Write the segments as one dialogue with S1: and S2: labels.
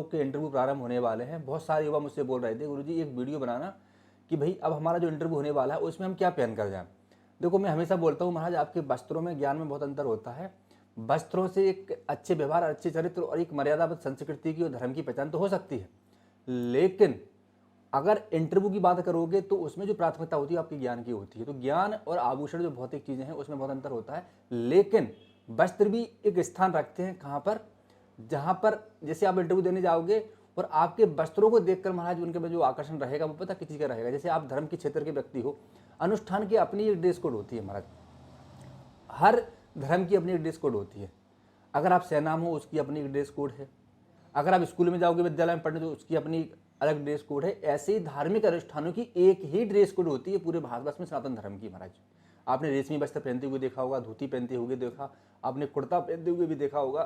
S1: लोग के इंटरव्यू प्रारंभ होने वाले हैं। बहुत सारे युवा मुझसे बोल रहे थे गुरुजी एक वीडियो बनाना कि भाई अब हमारा जो इंटरव्यू होने वाला है उसमें हम क्या पहन कर जाएं। देखो मैं हमेशा बोलता हूँ महाराज आपके वस्त्रों में ज्ञान में बहुत अंतर होता है। वस्त्रों से एक अच्छे व्यवहार, अच्छे चरित्र और एक मर्यादाबद्ध संस्कृति की और धर्म की पहचान तो हो सकती है, लेकिन अगर इंटरव्यू की बात करोगे तो उसमें जो प्राथमिकता होती है आपके ज्ञान की होती है। तो ज्ञान और आभूषण जो भौतिक चीज़ें हैं उसमें बहुत अंतर होता है, लेकिन वस्त्र भी एक स्थान रखते हैं। कहाँ पर? जहाँ पर जैसे आप इंटरव्यू देने जाओगे और आपके वस्त्रों को देखकर महाराज उनके में जो आकर्षण रहेगा वो पता किसी का रहेगा। जैसे आप धर्म के क्षेत्र के व्यक्ति हो, अनुष्ठान की अपनी एक ड्रेस कोड होती है महाराज, हर धर्म की अपनी एक ड्रेस कोड होती है। अगर आप सेना में हो उसकी अपनी एक ड्रेस कोड है, अगर आप स्कूल में जाओगे विद्यालय में पढ़ने तो उसकी अपनी अलग ड्रेस कोड है। ऐसे ही धार्मिक अनुष्ठानों की एक ही ड्रेस कोड होती है पूरे भारतवर्ष में सनातन धर्म की। महाराज आपने रेशमी वस्त्र पहनते हुए देखा होगा, धोती पहनते हुए देखा, आपने कुर्ता पहनते हुए भी देखा होगा,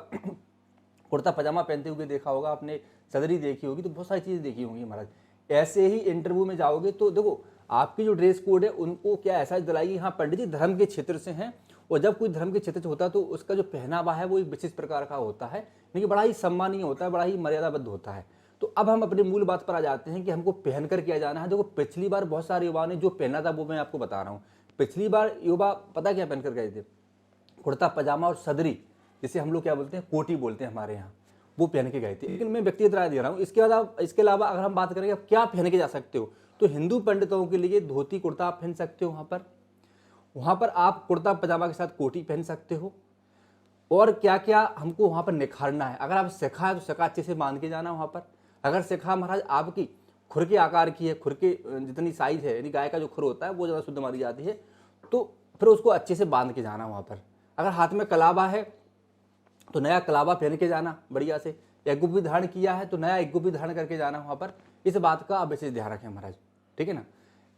S1: कुर्ता पजामा पहनते हुए देखा होगा, आपने सदरी देखी होगी, तो बहुत सारी चीज़ें देखी होंगी महाराज। ऐसे ही इंटरव्यू में जाओगे तो देखो आपकी जो ड्रेस कोड है उनको क्या एहसास दिलाएगी, हाँ पंडित जी धर्म के क्षेत्र से हैं। और जब कोई धर्म के क्षेत्र से होता है तो उसका जो पहनावा है वो एक विशेष प्रकार का होता है, लेकिन बड़ा ही सम्मानीय होता है, बड़ा ही मर्यादाबद्ध होता है। तो अब हम अपनी मूल बात पर आ जाते हैं कि हमको पहनकर क्या जाना है। देखो पिछली बार बहुत सारे युवाओं ने जो पहना था वो मैं आपको बता रहा हूँ। पिछली बार युवा पता क्या पहनकर गए थे? कुर्ता पजामा और सदरी, जिसे हम लोग क्या बोलते हैं, कोटी बोलते हैं हमारे यहाँ, वो पहन के गए थे। लेकिन मैं व्यक्तिगत राय दे रहा हूँ। इसके अलावा अगर हम बात करें आप क्या पहन के जा सकते हो, तो हिंदू पंडितों के लिए धोती कुर्ता आप पहन सकते हो। वहाँ पर आप कुर्ता पजामा के साथ कोटी पहन सकते हो। और क्या क्या हमको वहाँ पर निखारना है, अगर आप शिखा है तो शिखा अच्छे से बांध के जाना वहाँ पर। अगर शिखा महाराज आपकी खुर के आकार की है, खुर के जितनी साइज है, यानी गाय का जो खुर होता है वो ज़्यादा शुद्ध मानी जाती है, तो फिर उसको अच्छे से बांध के जाना वहाँ पर। अगर हाथ में कलावा है तो नया कलावा पहन के जाना बढ़िया से। यज्ञ भी धारण किया है तो नया यज्ञ भी धारण करके जाना वहाँ पर। इस बात का आप विशेष ध्यान रखें महाराज, ठीक है ना।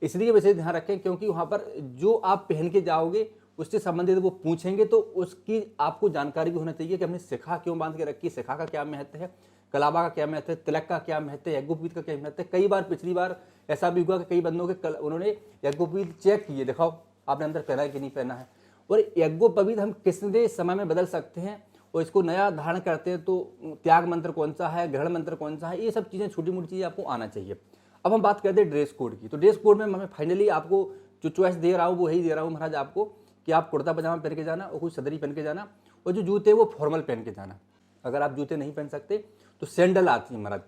S1: इसलिए विशेष ध्यान रखें क्योंकि वहाँ पर जो आप पहन के जाओगे उससे संबंधित वो पूछेंगे, तो उसकी आपको जानकारी भी होना चाहिए कि हमने शिखा क्यों बांध के रखी, शिखा का क्या महत्व है, कलावा का क्या महत्व है, तिलक का क्या महत्व है, यज्ञोपवीत का क्या महत्व है। कई बार पिछली बार ऐसा भी हुआ कि कई बंदों के उन्होंने यज्ञोपवीत चेक किए, दिखाओ आपने अंदर पहना है कि नहीं पहना है। और यज्ञोपवीत हम कितने समय में बदल सकते हैं और इसको नया धारण करते हैं, तो त्याग मंत्र कौन सा है, ग्रहण मंत्र कौन सा है, ये सब चीज़ें छोटी मोटी चीज़ें आपको आना चाहिए। अब हम बात करते हैं ड्रेस कोड की। तो ड्रेस कोड में मैं फाइनली आपको जो चॉइस दे रहा हूँ वो यही दे रहा हूँ महाराज आपको, कि आप कुर्ता पजामा पहन के जाना और कुछ सदरी पहन के जाना, और जो जूते वो फॉर्मल पहन के जाना। अगर आप जूते नहीं पहन सकते तो सैंडल आती है महाराज,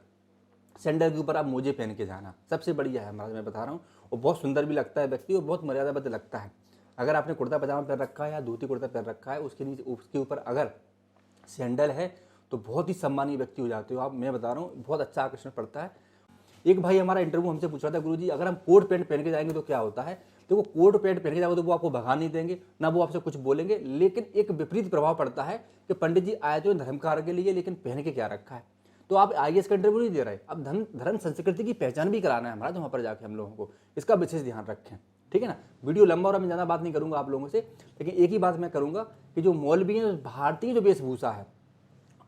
S1: सैंडल के ऊपर आप मोजे पहन के जाना, सबसे बढ़िया है महाराज मैं बता रहा हूँ। और बहुत सुंदर भी लगता है व्यक्ति और बहुत मर्यादाबद्ध लगता है। अगर आपने कुर्ता पजामा पहन रखा है या धोती कुर्ता पहन रखा है, उसके नीचे उसके ऊपर अगर सैंडल है तो बहुत ही सम्मानीय व्यक्ति हो जाते हो आप। मैं बता रहा हूँ बहुत अच्छा आकर्षण पड़ता है। एक भाई हमारा इंटरव्यू हमसे पूछ रहा था, गुरुजी अगर हम कोट पैंट पहन के जाएंगे तो क्या होता है? देखो कोट पैंट पहन के जाओगे तो वो आपको भगा नहीं देंगे, ना वो आपसे कुछ बोलेंगे, लेकिन एक विपरीत प्रभाव पड़ता है कि पंडित जी आए तो धर्म कार्य के लिए, लेकिन पहन के क्या रखा है। तो आप आईएएस का इंटरव्यू नहीं दे रहे, अब धर्म संस्कृति की पहचान भी कराना है हमारा, तो वहाँ पर जाके हम लोगों को इसका विशेष ध्यान रखें, ठीक है ना। वीडियो लंबा और मैं ज़्यादा बात नहीं करूँगा आप लोगों से, लेकिन एक ही बात मैं करूँगा कि जो मौलवी हैं, भारतीय जो वेशभूषा है,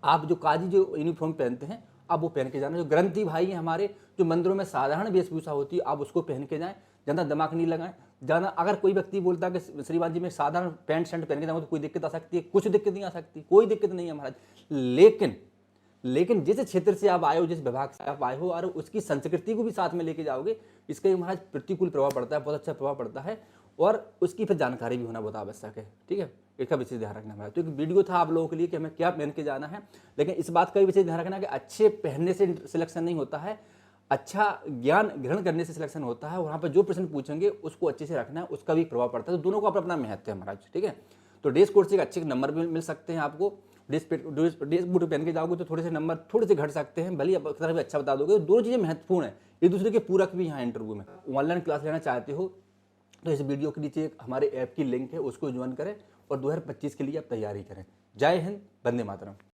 S1: आप जो काजी जो यूनिफॉर्म पहनते हैं आप वो पहन के जाना। जो ग्रंथी भाई हैं हमारे, जो मंदिरों में साधारण वेशभूषा होती है आप उसको पहन के जाएं, ज़्यादा दिमाग नहीं लगाएं। ज़्यादा अगर कोई व्यक्ति बोलता है कि श्रीमान जी मैं साधारण पैंट शर्ट पहन के जाऊँगा तो कोई दिक्कत आ सकती है, कुछ दिक्कत नहीं आ सकती, कोई दिक्कत नहीं है महाराज। लेकिन जिस क्षेत्र से आप आए हो, जिस विभाग से आप आए हो, और उसकी संस्कृति को भी साथ में लेके जाओगे, इसका महाराज प्रतिकूल प्रभाव पड़ता है, बहुत अच्छा प्रभाव पड़ता है, और उसकी फिर जानकारी भी होना बहुत आवश्यक है, ठीक है। इसका विशेष ध्यान रखना है। तो एक वीडियो था आप लोगों के लिए कि हमें क्या पहन के जाना है, लेकिन इस बात का भी विशेष ध्यान रखना कि अच्छे पहनने से सिलेक्शन नहीं होता है, अच्छा ज्ञान ग्रहण करने से सिलेक्शन होता है। वहाँ पर जो प्रश्न पूछेंगे उसको अच्छे से रखना है, उसका भी प्रभाव पड़ता है। तो दोनों का अपना अपना महत्व है महाराज, ठीक है। तो ड्रेस कोड से एक अच्छे नंबर भी मिल सकते हैं आपको। ड्रेस कोड पहन के जाओगे तो थोड़े से नंबर थोड़े से घट सकते हैं, भले आप तरह भी अच्छा बता दोगे। दोनों चीज़ें महत्वपूर्ण है, एक दूसरे के पूरक भी यहाँ इंटरव्यू में। ऑनलाइन क्लास लेना चाहते हो तो इस वीडियो के नीचे हमारे ऐप की लिंक है, उसको ज्वाइन करें और 2025 के लिए आप तैयारी करें। जय हिंद, वंदे मातरम।